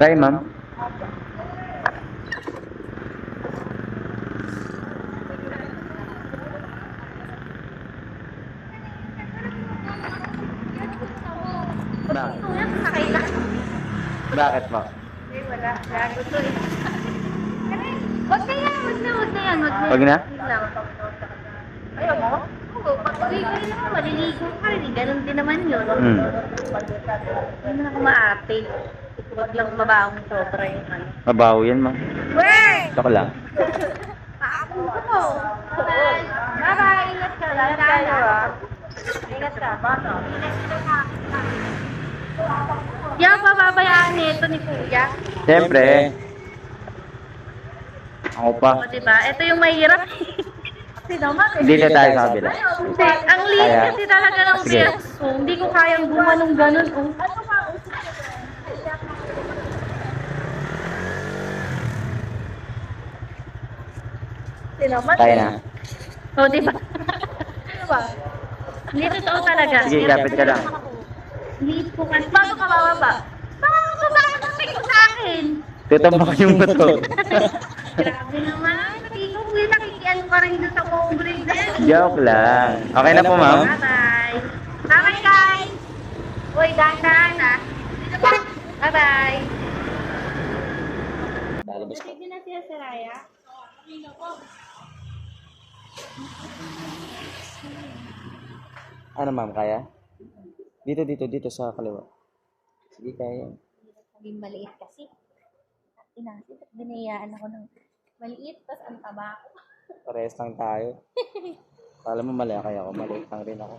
Try, ma'am. Bakit? Sakay lang. Bakit, ma'am? Ay, wala. Gago to eh. Wag na yan, wag na, wag na yan, wag na. Wag na? Wait lang. Ayaw mo? Oo, pag-uwi ko rin naman, maliligo ka rin. Ganun din naman yun. Hindi na ako maarte. Wag lang mabawang sobra yung ano. Mabaho yan, ma'am. Weh! Joke lang. Paakapunta ko. Bye-bye. Bye-bye. Ingat ka. Ingat kayo ah. Ingat ka. Bata. Di ako pababayaan nito ni Kuya. Siyempre. Ako pa. O, diba? Ito yung mahirap. Kasi naman eh. Dito tayo sa kabila. Hindi, ang liit Kaya? kasi talaga ng Sige. PS ko. Hindi ko kayang gumanong ganun. Oh. Sinaman Kaya na. O, diba? Diba? Hindi totoo talaga. Sige, kapit ka lang. Liit ko kasi. Bago ka bababa? Bakit ka ba ko sa akin? Tutambak yung bato. Grabe naman. Ikaw, nakikiano ka rin doon sa congress na yan. Joke lang. Okay na po, ma'am? Bye-bye. Bye-bye, guys. Uy, dahan-dahan ah. Dito ba? Bye-bye. Hindi na siya si Raya. Ano, ma'am? Kaya? Dito sa kaliwa. Sige, kaya. Hindi maliit kasi. Inasit at binayaan ako ng maliit, tapos ang taba ko. Parehas lang tayo. Alam mo, mali ako. Maliit lang rin ako.